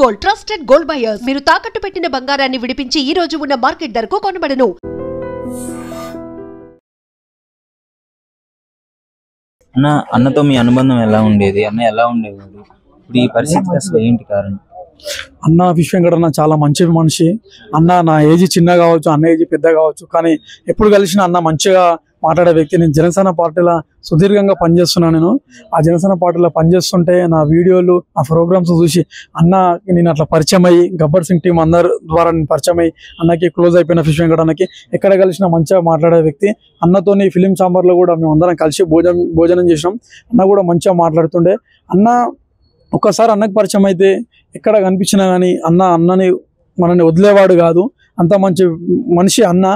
Gold trusted gold buyers. మీరు తాకట్టు పెట్టిన బంగారాన్ని విడిపించి ఈ రోజు ఉన్న మార్కెట్ ధరకు కొనబడను. అన్నతో మీ అనుబంధం ఎలా ఉండేది? అన్న ఎలా ఉండేవాడు? ఇప్పుడు ఈ పరిస్థితికి అసలు ఏంటి కారణం? అన్న విషయం కూడా చాలా మంచి మనిషి. అన్న నా ఏజ్ చిన్న కావచ్చు, అన్న ఏజ్ పెద్ద కావచ్చు, కానీ ఎప్పుడు కలిసిన అన్న మంచిగా మాట్లాడే వ్యక్తి. నేను జనసేన పార్టీలో సుదీర్ఘంగా పనిచేస్తున్నాను. నేను ఆ జనసేన పార్టీలో పనిచేస్తుంటే నా వీడియోలు, నా ప్రోగ్రామ్స్ చూసి అన్నకి నేను అట్లా పరిచయం అయ్యి, గబ్బర్ సింగ్ టీం అందరి ద్వారా నేను పరిచయం అయ్యి అన్నకి క్లోజ్ అయిపోయిన విషయం కూడా అన్నకి ఎక్కడ కలిసినా మంచిగా మాట్లాడే వ్యక్తి. అన్నతోని ఫిలిం ఛాంబర్లో కూడా మేము అందరం కలిసి భోజనం చేసినాం. అన్న కూడా మంచిగా మాట్లాడుతుండే. అన్న ఒక్కసారి అన్నకి పరిచయం అయితే ఎక్కడ కనిపించినా కానీ అన్నని మనని వదిలేవాడు కాదు. అంత మంచి మనిషి అన్న.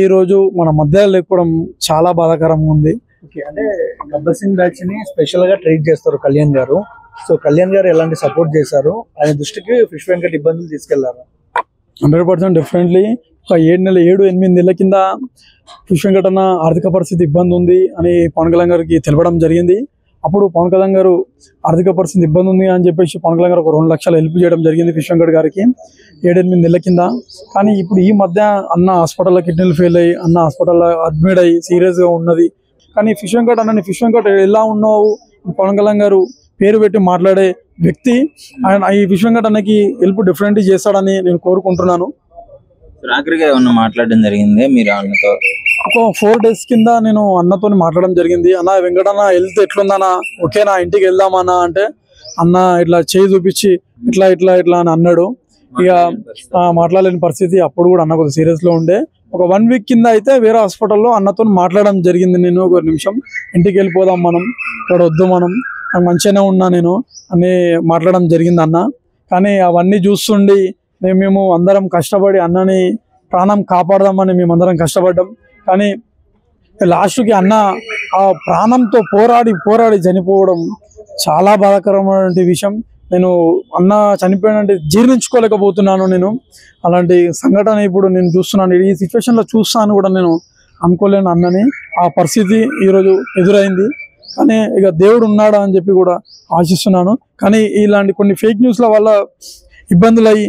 ఈరోజు మన మధ్యలో లేకపోవడం చాలా బాధాకరంగా ఉంది. ఓకే, అంటే గబ్బర్ సింగ్ బ్యాచ్ ని స్పెషల్ గా ట్రీట్ చేస్తారు కళ్యాణ్ గారు. సో కళ్యాణ్ గారు ఎలాంటి సపోర్ట్ చేశారు? ఆయన దృష్టికి ఫిష్ వెంకట్ ఇబ్బందులు తీసుకెళ్లారు? 100% డెఫినెట్లీ. ఒక 7-8 నెలల కింద ఫిష్ వెంకట్ అన్న ఆర్థిక పరిస్థితి ఇబ్బంది ఉంది అని పవన్ కళ్యాణ్ గారికి తెలపడం జరిగింది. అప్పుడు పవన్ కళ్యాణ్ గారు ఆర్థిక పరిస్థితి ఇబ్బంది ఉంది అని చెప్పేసి పవన్ కళ్యాణ్ గారు ఒక 2 లక్షలు హెల్ప్ చేయడం జరిగింది ఫిష్ వెంకట్ గారికి 7-8 నెలల కింద. కానీ ఇప్పుడు ఈ మధ్య అన్న హాస్పిటల్లో కిడ్నీలు ఫెయిల్ అయ్యి అన్న హాస్పిటల్లో అడ్మిట్ అయ్యి సీరియస్గా ఉన్నది. కానీ ఫిష్ వెంకట్ అన్నని ఫిష్ వెంకట్ ఎలా ఉన్నావు పవన్ కళ్యాణ్ గారు పేరు పెట్టి మాట్లాడే వ్యక్తి. ఆయన ఈ ఫిష్ వెంకట్ అన్నకి హెల్ప్ డిఫరెంట్గా చేస్తాడని నేను కోరుకుంటున్నాను. ఆఖరిగా ఏమన్నా మాట్లాడడం జరిగింది మీరు అన్నతో? ఒక 4 days కింద నేను అన్నతో మాట్లాడడం జరిగింది. అన్న వెంకటన్న హెల్త్ ఎట్లుందన్నా, ఓకేనా, ఇంటికి వెళ్దామన్నా అంటే అన్న ఇట్లా చేయి చూపించి ఇట్లా ఇట్లా ఇట్లా అని అన్నాడు. ఇక మాట్లాడలేని పరిస్థితి. అప్పుడు కూడా అన్న కొద్దిగా సీరియస్లో ఉండే. ఒక 1 week కింద అయితే వేరే హాస్పిటల్లో అన్నతో మాట్లాడడం జరిగింది. నేను ఒక నిమిషం ఇంటికి వెళ్ళిపోదాం, మనం ఇక్కడ వద్దు, మనం నాకు మంచిగానే ఉన్నా నేను అని మాట్లాడడం జరిగింది అన్న. కానీ అవన్నీ చూస్తుండి మేము అందరం కష్టపడి అన్నని ప్రాణం కాపాడదామని మేమందరం కష్టపడ్డాం. కానీ లాస్ట్కి అన్న ఆ ప్రాణంతో పోరాడి చనిపోవడం చాలా బాధాకరమైన విషయం. నేను అన్న చనిపోయినంటే జీర్ణించుకోలేకపోతున్నాను. నేను అలాంటి సంఘటన ఇప్పుడు నేను చూస్తున్నాను. ఈ సిచ్యువేషన్లో చూస్తాను కూడా నేను అనుకోలేను అన్నని. ఆ పరిస్థితి ఈరోజు ఎదురైంది. కానీ ఇక దేవుడు ఉన్నాడా అని చెప్పి కూడా ఆశిస్తున్నాను. కానీ ఇలాంటి కొన్ని ఫేక్ న్యూస్ల వల్ల ఇబ్బందులు అయ్యి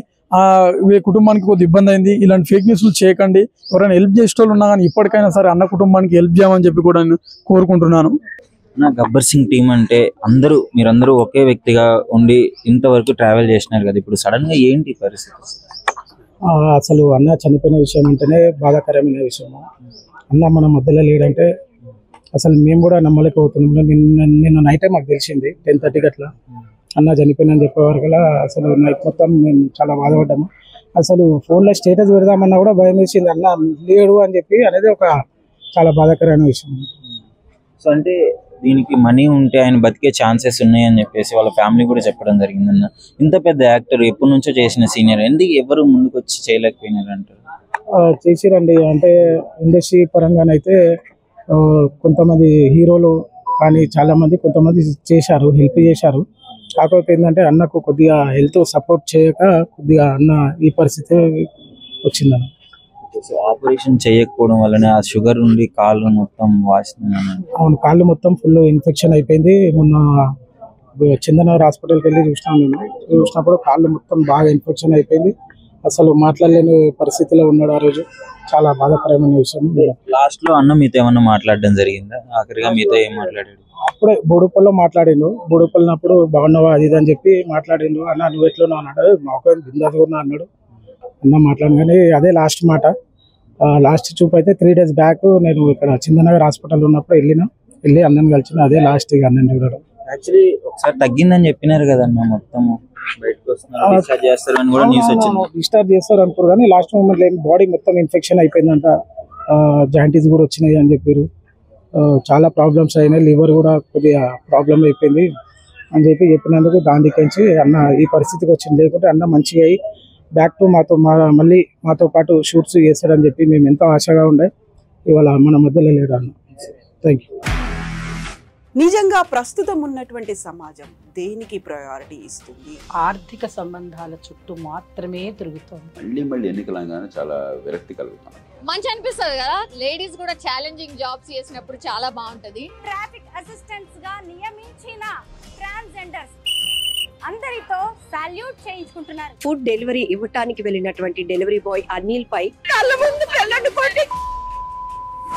కుటుంబానికి కొద్ది ఇబ్బంది అయింది. ఇలాంటి ఫేక్ న్యూస్లు చేయకండి. ఎవరైనా హెల్ప్ చేసేటోళ్ళు ఉన్నా కానీ ఇప్పటికైనా సరే అన్న కుటుంబానికి హెల్ప్ చేయమని చెప్పి కూడా నేను కోరుకుంటున్నాను. గబ్బర్ సింగ్ టీం అంటే మీరందరూ ఒకే వ్యక్తిగా ఉండి ఇంతవరకు ట్రావెల్ చేసినారు కదా, ఇప్పుడు సడన్ గా ఏంటి పరిస్థితి? అసలు అన్న చనిపోయిన విషయం అంటేనే బాధాకరమైన విషయం. అన్న మన మధ్యలో లేడంటే అసలు మేము కూడా నమ్మలేకపోతున్నాం. నిన్న నైటే మాకు తెలిసింది 10:30 అట్లా అన్న చనిపోయిందని చెప్పేవారు కదా. అసలు నైట్ మొత్తం మేము చాలా బాధపడ్డాము. అసలు ఫోన్లో స్టేటస్ పెడదామన్నా కూడా భయం వేసింది. అన్న లేడు అని చెప్పి అనేది ఒక చాలా బాధాకరమైన విషయం. సో అంటే దీనికి మనీ ఉంటే ఆయన బతికే ఛాన్సెస్ ఉన్నాయని చెప్పేసి వాళ్ళ ఫ్యామిలీ కూడా చెప్పడం జరిగింది. అన్న ఇంత పెద్ద యాక్టర్, ఎప్పటి నుంచో చేసిన సీనియర్, ఎందుకు ఎవరు ముందుకు వచ్చి చేయలేకపోయినారు అంటారు? చేసిరండి. అంటే ఇండస్ట్రీ పరంగానైతే కొంతమంది హీరోలు కానీ చాలామంది కొంతమంది చేశారు, హెల్ప్ చేశారు. కాకపోతే ఏంటంటే అన్నకు కొద్దిగా హెల్త్ సపోర్ట్ చేయక కొద్దిగా అన్న ఈ పరిస్థితి వచ్చిందన్న. ఆపరేషన్ చేయకపోవడం వల్లనే ఆ షుగర్ ఉండి కాళ్ళు మొత్తం వాసింది. అవును, కాళ్ళు మొత్తం ఫుల్ ఇన్ఫెక్షన్ అయిపోయింది. మొన్న చందనగర్ హాస్పిటల్కి వెళ్ళి చూసినప్పుడు కాళ్ళు మొత్తం బాగా ఇన్ఫెక్షన్ అయిపోయింది. అసలు మాట్లాడలేని పరిస్థితిలో ఉన్నాడు ఆ రోజు. చాలా బాధాకరమైన విషయం. లాస్ట్ లో అన్న మీతో ఏమన్నా మాట్లాడడం జరిగిందా? ఆఖరిగా మీతో ఏం మాట్లాడాడు? అప్పుడే బోడుపల్లో మాట్లాడిండు. బోడుపల్లినప్పుడు బాగున్నావా అది ఇది అని చెప్పి మాట్లాడిండు. అన్న నువ్వు ఎట్లున్నా అన్నాడు. మాకు బిందాస్ ఉన్నా అన్నాడు. అన్న మాట్లాడి కానీ అదే లాస్ట్ మాట. లాస్ట్ చూపు అయితే 3 days బ్యాక్ నేను ఇక్కడ చందనగర్ హాస్పిటల్ ఉన్నప్పుడు వెళ్ళి అన్నని కలిసిన. అదే లాస్ట్ ఇక అన్నని చూడడం. యాక్చువల్లీ ఒకసారి తగ్గిందని చెప్పినారు కదన్న, మొత్తం డిశ్చార్జ్ చేస్తారు అనుకోరు కానీ లాస్ట్ మూమెంట్ బాడీ మొత్తం ఇన్ఫెక్షన్ అయిపోయిందంట. జాయింటీస్ కూడా వచ్చినాయి అని చెప్పారు. చాలా ప్రాబ్లమ్స్ అయినాయి. లివర్ కూడా కొద్దిగా ప్రాబ్లం అయిపోయింది అని చెప్పినందుకు దానికి అన్న ఈ పరిస్థితికి వచ్చింది. లేకుంటే అన్న మంచిగా అయ్యి బ్యాక్ టు మళ్ళీ మాతో పాటు షూట్స్ చేస్తాడని చెప్పి మేము ఎంతో ఆశగా ఉండే. ఇవాళ మన మధ్యలో లేడు అన్న. Thank you. నిజంగా ప్రస్తుతం ఉన్నటువంటి సమాజం దేనికి ప్రయారిటీ ఇస్తుంది? ఆర్థిక సంబంధాల చుట్టూ మాత్రమే తిరుగుతుంది. మళ్ళీ ఎన్నికలంగానే చాలా విరక్తి కలుగుతాం. మంచి అనిపిస్తుంది కదా, లేడీస్ కూడా ఛాలెంజింగ్ జాబ్స్ చేసినప్పుడు చాలా బాగుంటది. ట్రాఫిక్ అసిస్టెంట్స్ గా నియమించిన ట్రాన్స్జెండర్స్ అందరితో సాల్యూట్ చేయించుకుంటున్నారు. ఫుడ్ డెలివరీ ఇవ్వటానికి వెళ్ళినటువంటి డెలివరీ బాయ్ అనిల్ పై కళ్ళ ముందు